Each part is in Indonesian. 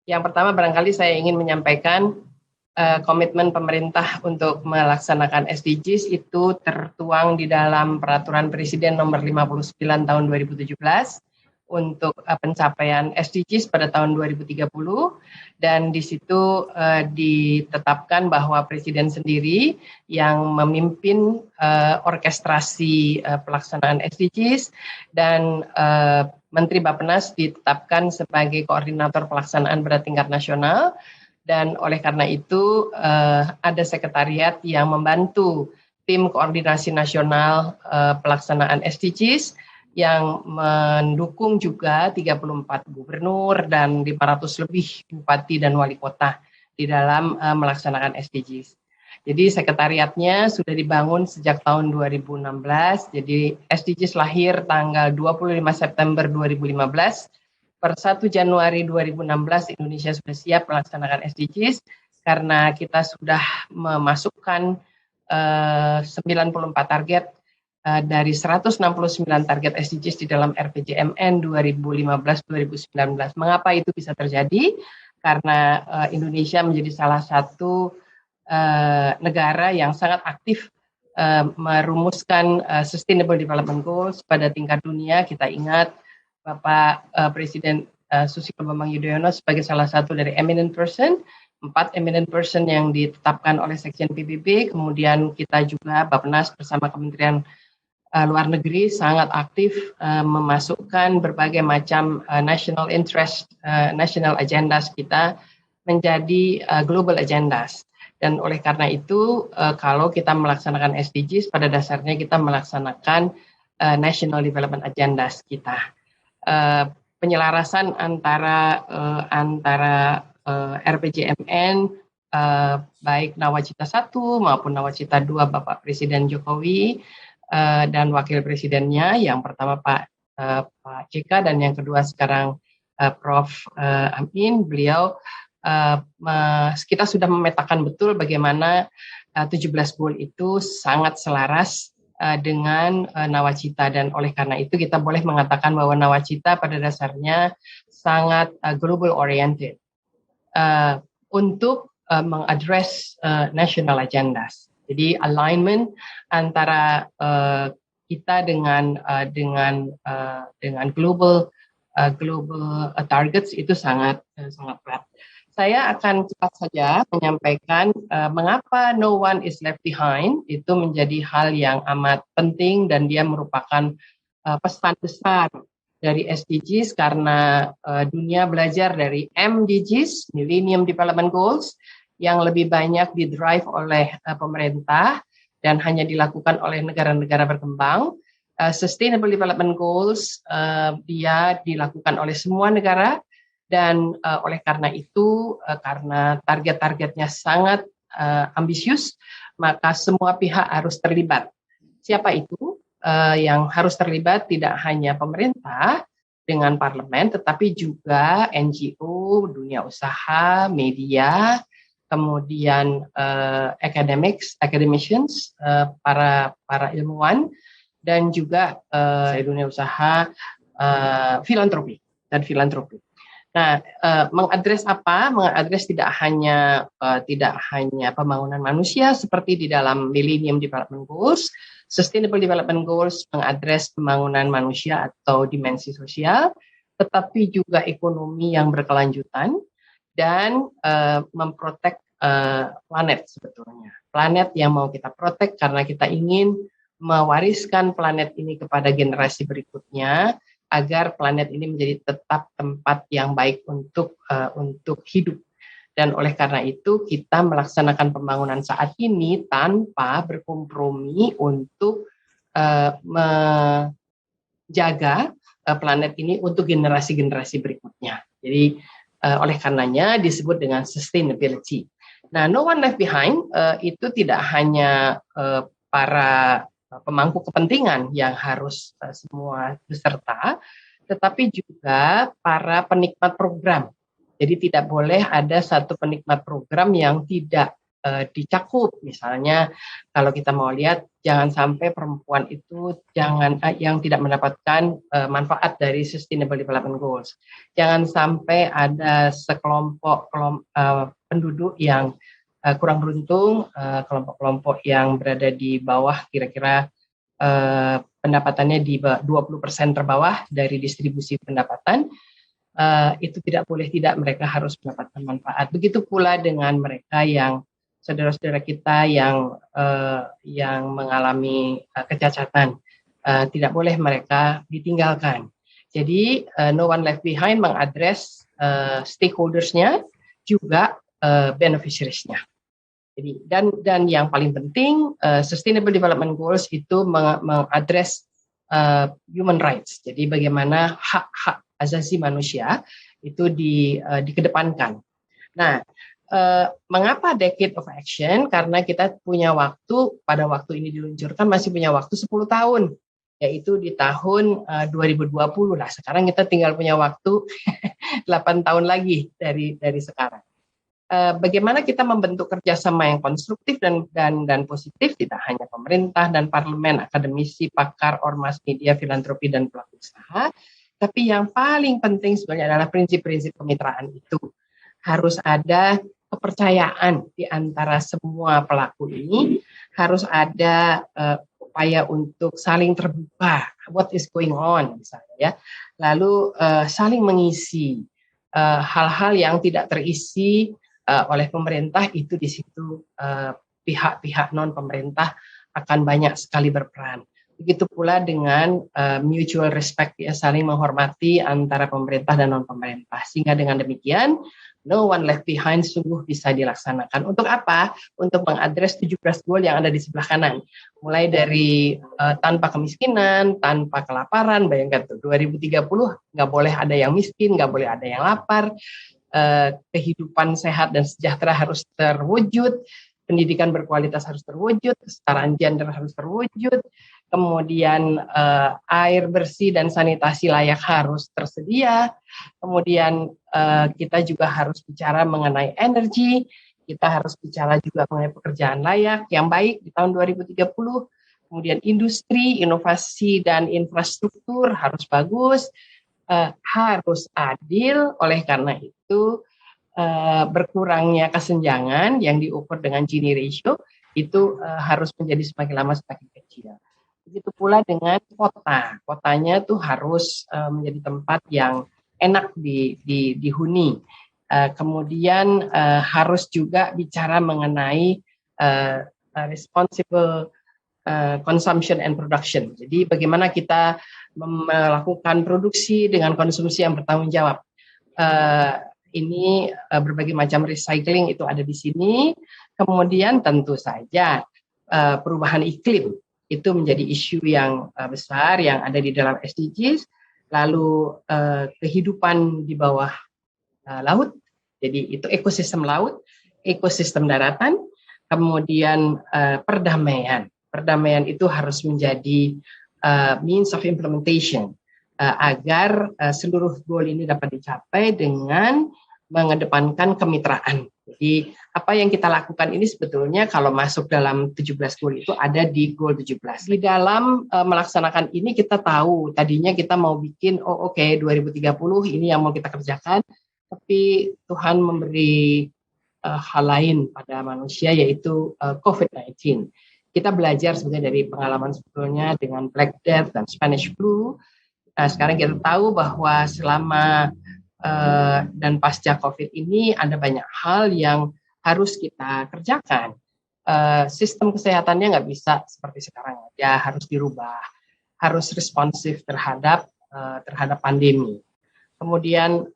Yang pertama barangkali saya ingin menyampaikan komitmen pemerintah untuk melaksanakan SDGs itu tertuang di dalam Peraturan Presiden Nomor 59 Tahun 2017 untuk pencapaian SDGs pada tahun 2030, dan di situ ditetapkan bahwa Presiden sendiri yang memimpin orkestrasi pelaksanaan SDGs, dan Menteri Bappenas ditetapkan sebagai koordinator pelaksanaan pada tingkat nasional. Dan oleh karena itu ada sekretariat yang membantu tim koordinasi nasional pelaksanaan SDGs yang mendukung juga 34 gubernur dan 500 lebih bupati dan wali kota di dalam melaksanakan SDGs. Jadi sekretariatnya sudah dibangun sejak tahun 2016. Jadi SDGs lahir tanggal 25 September 2015. Per 1 Januari 2016 Indonesia sudah siap melaksanakan SDGs karena kita sudah memasukkan 94 target dari 169 target SDGs di dalam RPJMN 2015-2019. Mengapa itu bisa terjadi? Karena Indonesia menjadi salah satu negara yang sangat aktif merumuskan Sustainable Development Goals pada tingkat dunia. Kita ingat Bapak Presiden Susilo Bambang Yudhoyono sebagai salah satu dari eminent person, 4 eminent person yang ditetapkan oleh Sekjen PBB. Kemudian kita juga Bappenas bersama Kementerian Luar Negeri sangat aktif memasukkan berbagai macam national interest, national agendas kita menjadi global agendas. Dan oleh karena itu, kalau kita melaksanakan SDGs, pada dasarnya kita melaksanakan national development agendas kita. Penyelarasan antara RPJMN baik Nawacita 1 maupun Nawacita 2 Bapak Presiden Jokowi dan Wakil Presidennya, yang pertama Pak JK dan yang kedua sekarang Prof. Amin, beliau kita sudah memetakan betul bagaimana 17 goal itu sangat selaras dengan Nawacita, dan oleh karena itu kita boleh mengatakan bahwa Nawacita pada dasarnya sangat global oriented untuk mengadres national agendas. Jadi alignment antara kita dengan global targets itu sangat berat. Saya akan cepat saja menyampaikan mengapa no one is left behind itu menjadi hal yang amat penting, dan dia merupakan pesan besar dari SDGs karena dunia belajar dari MDGs, Millennium Development Goals, yang lebih banyak didrive oleh pemerintah dan hanya dilakukan oleh negara-negara berkembang. Sustainable Development Goals dia dilakukan oleh semua negara, dan oleh karena itu karena target-targetnya sangat ambisius, maka semua pihak harus terlibat. Siapa itu yang harus terlibat? Tidak hanya pemerintah dengan parlemen, tetapi juga NGO, dunia usaha, media, kemudian academicians, para ilmuwan, dan juga dunia usaha, filantropi. Nah, mengadres apa? Mengadres tidak hanya pembangunan manusia seperti di dalam Millennium Development Goals. Sustainable Development Goals mengadres pembangunan manusia atau dimensi sosial, tetapi juga ekonomi yang berkelanjutan dan memprotek planet sebetulnya. Planet yang mau kita protek karena kita ingin mewariskan planet ini kepada generasi berikutnya, agar planet ini menjadi tetap tempat yang baik untuk hidup. Dan oleh karena itu kita melaksanakan pembangunan saat ini tanpa berkompromi untuk menjaga planet ini untuk generasi-generasi berikutnya. Jadi oleh karenanya disebut dengan sustainability. Nah, no one left behind itu tidak hanya para pemangku kepentingan yang harus semua beserta, tetapi juga para penikmat program. Jadi tidak boleh ada satu penikmat program yang tidak dicakup. Misalnya kalau kita mau lihat, jangan sampai perempuan itu yang tidak mendapatkan manfaat dari Sustainable Development Goals. Jangan sampai ada sekelompok penduduk yang kurang beruntung, kelompok-kelompok yang berada di bawah kira-kira pendapatannya di 20% terbawah dari distribusi pendapatan, itu tidak mereka harus mendapatkan manfaat. Begitu pula dengan mereka yang saudara-saudara kita yang mengalami kecacatan, tidak boleh mereka ditinggalkan. Jadi No One Left Behind mengadres stakeholders-nya juga beneficiaries-nya. Jadi dan yang paling penting Sustainable Development Goals itu mengadres human rights. Jadi bagaimana hak-hak asasi manusia itu dikedepankan. Nah, mengapa Decade of Action? Karena kita punya waktu, pada waktu ini diluncurkan masih punya waktu 10 tahun, yaitu di tahun 2020 lah. Sekarang kita tinggal punya waktu 8 tahun lagi dari sekarang. Bagaimana kita membentuk kerjasama yang konstruktif dan positif, tidak hanya pemerintah dan parlemen, akademisi, pakar, ormas, media, filantropi, dan pelaku usaha, tapi yang paling penting sebenarnya adalah prinsip-prinsip kemitraan itu. Harus ada kepercayaan di antara semua pelaku ini, harus ada upaya untuk saling terbuka, what is going on misalnya ya, lalu saling mengisi hal-hal yang tidak terisi oleh pemerintah, itu di situ pihak-pihak non pemerintah akan banyak sekali berperan. Begitu pula dengan mutual respect, ya, saling menghormati antara pemerintah dan non pemerintah, sehingga dengan demikian No One Left Behind sungguh bisa dilaksanakan. Untuk apa? Untuk mengadres 17 goal yang ada di sebelah kanan. Mulai dari tanpa kemiskinan, tanpa kelaparan, bayangkan tuh 2030 nggak boleh ada yang miskin, nggak boleh ada yang lapar, kehidupan sehat dan sejahtera harus terwujud, pendidikan berkualitas harus terwujud, kesetaraan gender harus terwujud, kemudian air bersih dan sanitasi layak harus tersedia, kemudian kita juga harus bicara mengenai energi, kita harus bicara juga mengenai pekerjaan layak yang baik di tahun 2030, kemudian industri, inovasi, dan infrastruktur harus bagus, harus adil, oleh karena itu berkurangnya kesenjangan yang diukur dengan Gini ratio itu harus menjadi semakin lama semakin kecil. Begitu pula dengan kotanya tuh harus menjadi tempat yang enak dihuni. Kemudian harus juga bicara mengenai responsible consumption and production. Jadi bagaimana kita melakukan produksi dengan konsumsi yang bertanggung jawab. Ini berbagai macam recycling itu ada di sini. Kemudian tentu saja perubahan iklim itu menjadi isu yang besar yang ada di dalam SDGs. Lalu kehidupan di bawah laut, jadi itu ekosistem laut, ekosistem daratan, kemudian perdamaian. Perdamaian itu harus menjadi means of implementation agar seluruh goal ini dapat dicapai dengan mengedepankan kemitraan. Jadi apa yang kita lakukan ini sebetulnya kalau masuk dalam 17 goal itu ada di goal 17. Di dalam melaksanakan ini kita tahu tadinya kita mau bikin 2030 ini yang mau kita kerjakan, tapi Tuhan memberi hal lain pada manusia yaitu COVID-19. Kita belajar sebenarnya dari pengalaman sebelumnya dengan Black Death dan Spanish Flu. Sekarang kita tahu bahwa selama dan pasca COVID ini ada banyak hal yang harus kita kerjakan. Sistem kesehatannya nggak bisa seperti sekarang, ya harus dirubah, harus responsif terhadap pandemi. Kemudian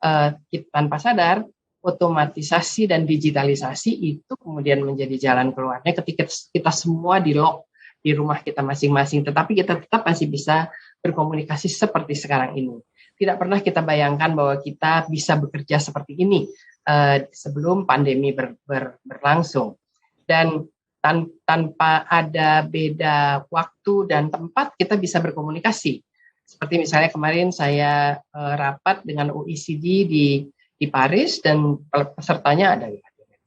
kita tanpa sadar otomatisasi dan digitalisasi itu kemudian menjadi jalan keluarnya ketika kita semua di-lock di rumah kita masing-masing, tetapi kita tetap masih bisa berkomunikasi seperti sekarang ini. Tidak pernah kita bayangkan bahwa kita bisa bekerja seperti ini sebelum pandemi berlangsung. Dan tanpa ada beda waktu dan tempat, kita bisa berkomunikasi. Seperti misalnya kemarin saya rapat dengan OECD di Paris dan pesertanya ada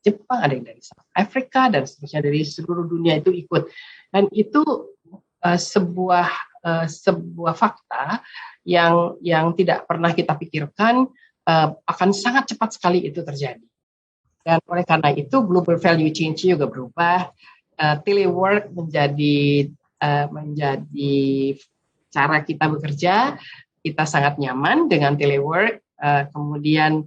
Jepang, ada yang dari South Africa, dan seterusnya dari seluruh dunia itu ikut. Dan itu sebuah fakta yang tidak pernah kita pikirkan akan sangat cepat sekali itu terjadi. Dan oleh karena itu global value change juga berubah. Telework menjadi cara kita bekerja. Kita sangat nyaman dengan telework. Kemudian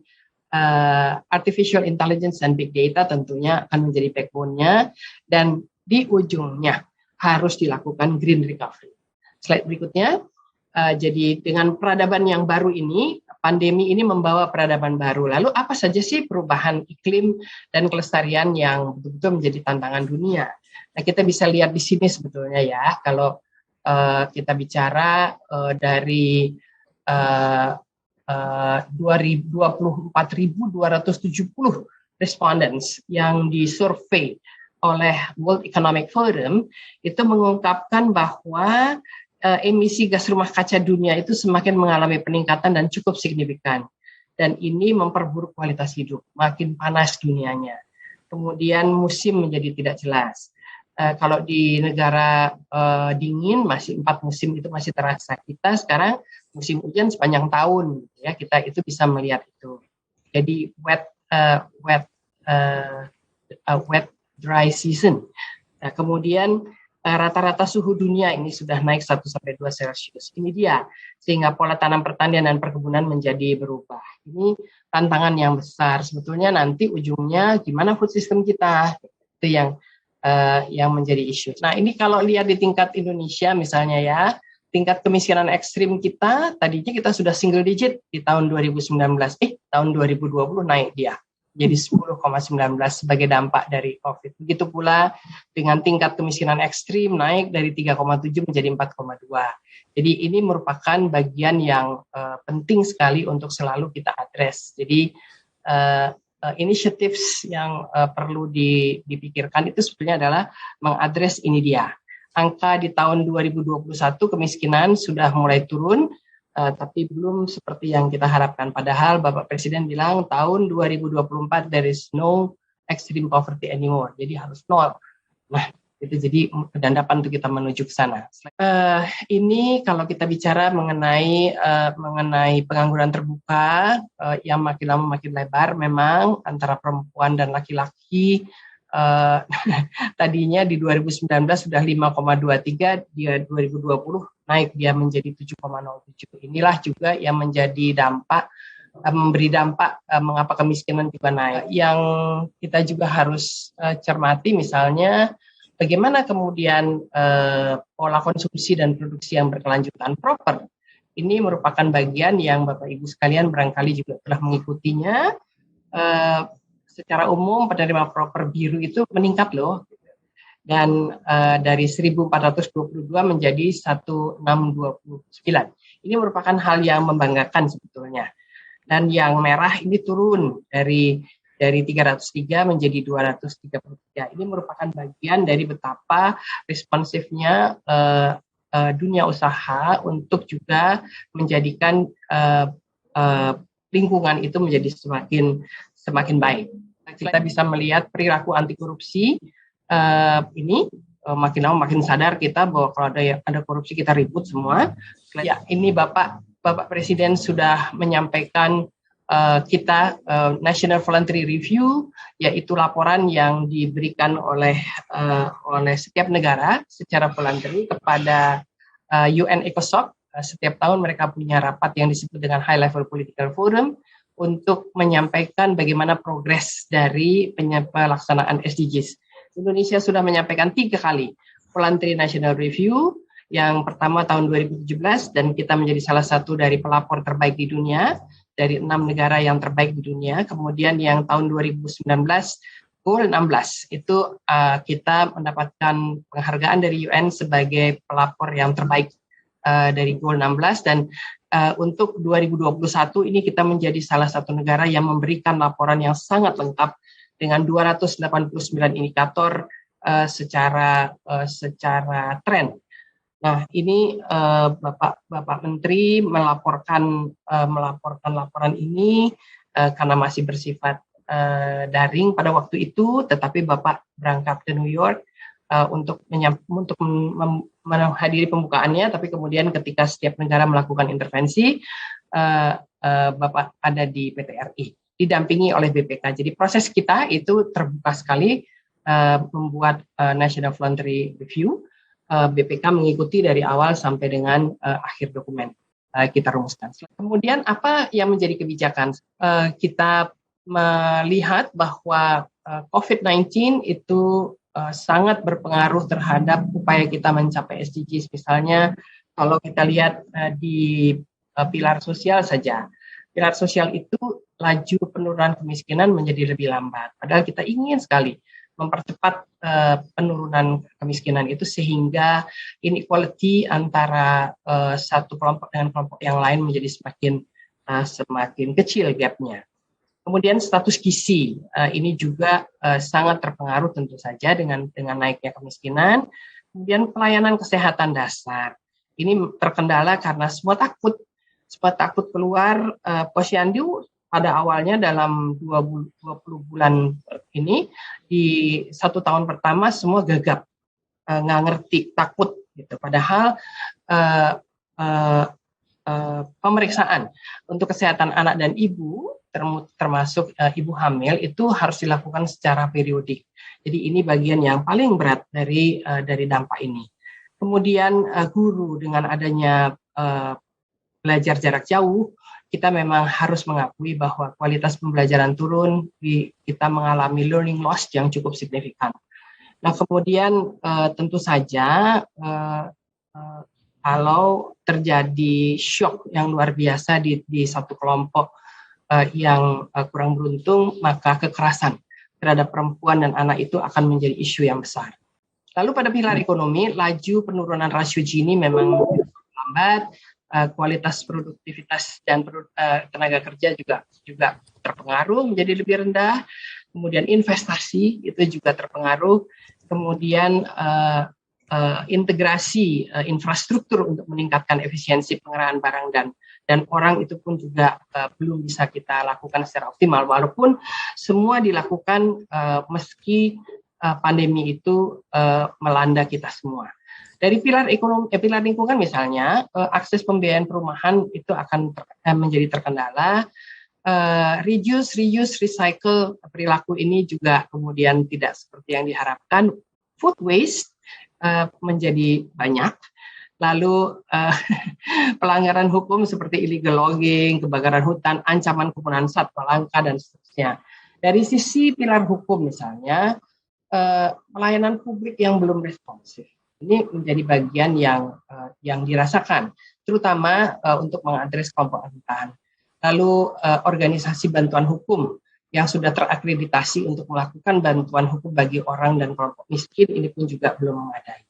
artificial intelligence dan big data tentunya akan menjadi backbone-nya, dan di ujungnya harus dilakukan green recovery. Slide berikutnya. Jadi dengan peradaban yang baru ini, pandemi ini membawa peradaban baru. Lalu apa saja sih perubahan iklim dan kelestarian yang betul-betul menjadi tantangan dunia? Nah, kita bisa lihat di sini sebetulnya ya, kalau kita bicara dari 24.270 respondents yang disurvei oleh World Economic Forum, itu mengungkapkan bahwa emisi gas rumah kaca dunia itu semakin mengalami peningkatan dan cukup signifikan. Dan ini memperburuk kualitas hidup, makin panas dunianya. Kemudian musim menjadi tidak jelas. Kalau di negara dingin, masih 4 musim itu masih terasa. Kita sekarang musim hujan sepanjang tahun, ya kita itu bisa melihat itu. Jadi wet dry season. Nah, kemudian rata-rata suhu dunia ini sudah naik 1-2 Celsius. Ini dia, sehingga pola tanam pertanian dan perkebunan menjadi berubah. Ini tantangan yang besar. Sebetulnya nanti ujungnya gimana food system kita, itu yang menjadi isu. Nah, ini kalau lihat di tingkat Indonesia misalnya ya, tingkat kemiskinan ekstrim kita, tadinya kita sudah single digit di tahun 2019, tahun 2020 naik dia. Jadi 10,19 sebagai dampak dari COVID. Begitu pula dengan tingkat kemiskinan ekstrim naik dari 3,7 menjadi 4,2. Jadi ini merupakan bagian yang penting sekali untuk selalu kita address. Jadi initiatives yang perlu dipikirkan itu sebenarnya adalah mengadres ini dia. Angka di tahun 2021 kemiskinan sudah mulai turun, tapi belum seperti yang kita harapkan. Padahal Bapak Presiden bilang tahun 2024 there is no extreme poverty anymore. Jadi harus nol. Nah, itu jadi kedandapan untuk kita menuju ke sana. Ini kalau kita bicara mengenai pengangguran terbuka yang makin lama makin lebar, memang antara perempuan dan laki-laki. Tadinya di 2019 sudah 5,23, di 2020 naik dia menjadi 7,07. Inilah juga yang menjadi memberi dampak mengapa kemiskinan juga naik. Yang kita juga harus cermati misalnya bagaimana kemudian pola konsumsi dan produksi yang berkelanjutan proper. Ini merupakan bagian yang Bapak Ibu sekalian barangkali juga telah mengikutinya. Secara umum penerima proper biru itu meningkat loh, dan dari 1.422 menjadi 1.629. Ini merupakan hal yang membanggakan sebetulnya. Dan yang merah ini turun dari 303 menjadi 233. Ini merupakan bagian dari betapa responsifnya dunia usaha untuk juga menjadikan lingkungan itu menjadi semakin baik. Kita bisa melihat perilaku anti korupsi ini makin lama makin sadar kita bahwa kalau ada korupsi kita ribut semua. Ya, ini Bapak Presiden sudah menyampaikan kita National Voluntary Review, yaitu laporan yang diberikan oleh setiap negara secara voluntary kepada UN ECOSOC. Setiap tahun mereka punya rapat yang disebut dengan High Level Political Forum untuk menyampaikan bagaimana progres dari pelaksanaan SDGs. Indonesia sudah menyampaikan 3 kali Voluntary National Review. Yang pertama tahun 2017 dan kita menjadi salah satu dari pelapor terbaik di dunia dari 6 negara yang terbaik di dunia. Kemudian yang tahun 2019 Goal 16 itu kita mendapatkan penghargaan dari UN sebagai pelapor yang terbaik dari Goal 16, dan untuk 2021 ini kita menjadi salah satu negara yang memberikan laporan yang sangat lengkap dengan 289 indikator secara tren. Nah, ini Bapak Menteri melaporkan laporan ini karena masih bersifat daring pada waktu itu, tetapi Bapak berangkat ke New York untuk menghadiri pembukaannya, tapi kemudian ketika setiap negara melakukan intervensi, Bapak ada di PT RI, didampingi oleh BPK. Jadi proses kita itu terbuka sekali, membuat National Voluntary Review, BPK mengikuti dari awal sampai dengan akhir dokumen kita rumuskan. Kemudian apa yang menjadi kebijakan? Kita melihat bahwa COVID-19 itu sangat berpengaruh terhadap upaya kita mencapai SDGs. Misalnya kalau kita lihat di pilar sosial saja, pilar sosial itu laju penurunan kemiskinan menjadi lebih lambat. Padahal kita ingin sekali mempercepat penurunan kemiskinan itu sehingga inequality antara satu kelompok dengan kelompok yang lain menjadi semakin kecil gapnya. Kemudian status gizi ini juga sangat terpengaruh tentu saja dengan naiknya kemiskinan. Kemudian pelayanan kesehatan dasar ini terkendala karena semua takut keluar. Posyandu pada awalnya dalam 20 bulan ini di 1 tahun pertama semua gagap, nggak ngerti, takut gitu. Padahal pemeriksaan untuk kesehatan anak dan ibu termasuk ibu hamil itu harus dilakukan secara periodik. Jadi ini bagian yang paling berat dari dampak ini. Kemudian guru dengan adanya belajar jarak jauh, kita memang harus mengakui bahwa kualitas pembelajaran turun, kita mengalami learning loss yang cukup signifikan. Nah kemudian tentu saja kalau terjadi shock yang luar biasa di satu kelompok yang kurang beruntung, maka kekerasan terhadap perempuan dan anak itu akan menjadi isu yang besar. Lalu pada pilar ekonomi, laju penurunan rasio Gini memang lambat, kualitas produktivitas dan tenaga kerja juga terpengaruh menjadi lebih rendah. Kemudian investasi itu juga terpengaruh. Kemudian integrasi infrastruktur untuk meningkatkan efisiensi pengerahan barang dan orang itu pun juga belum bisa kita lakukan secara optimal, walaupun semua dilakukan meski pandemi itu melanda kita semua. Dari pilar ekonomi, pilar lingkungan misalnya, akses pembiayaan perumahan itu akan menjadi terkendala. Reduce, reuse, recycle perilaku ini juga kemudian tidak seperti yang diharapkan. Food waste menjadi banyak. Lalu pelanggaran hukum seperti illegal logging, kebakaran hutan, ancaman kepunahan satwa langka dan seterusnya. Dari sisi pilar hukum misalnya, pelayanan publik yang belum responsif ini menjadi bagian yang dirasakan, terutama untuk mengadres kelompok rentan. Lalu organisasi bantuan hukum yang sudah terakreditasi untuk melakukan bantuan hukum bagi orang dan kelompok miskin ini pun juga belum memadai.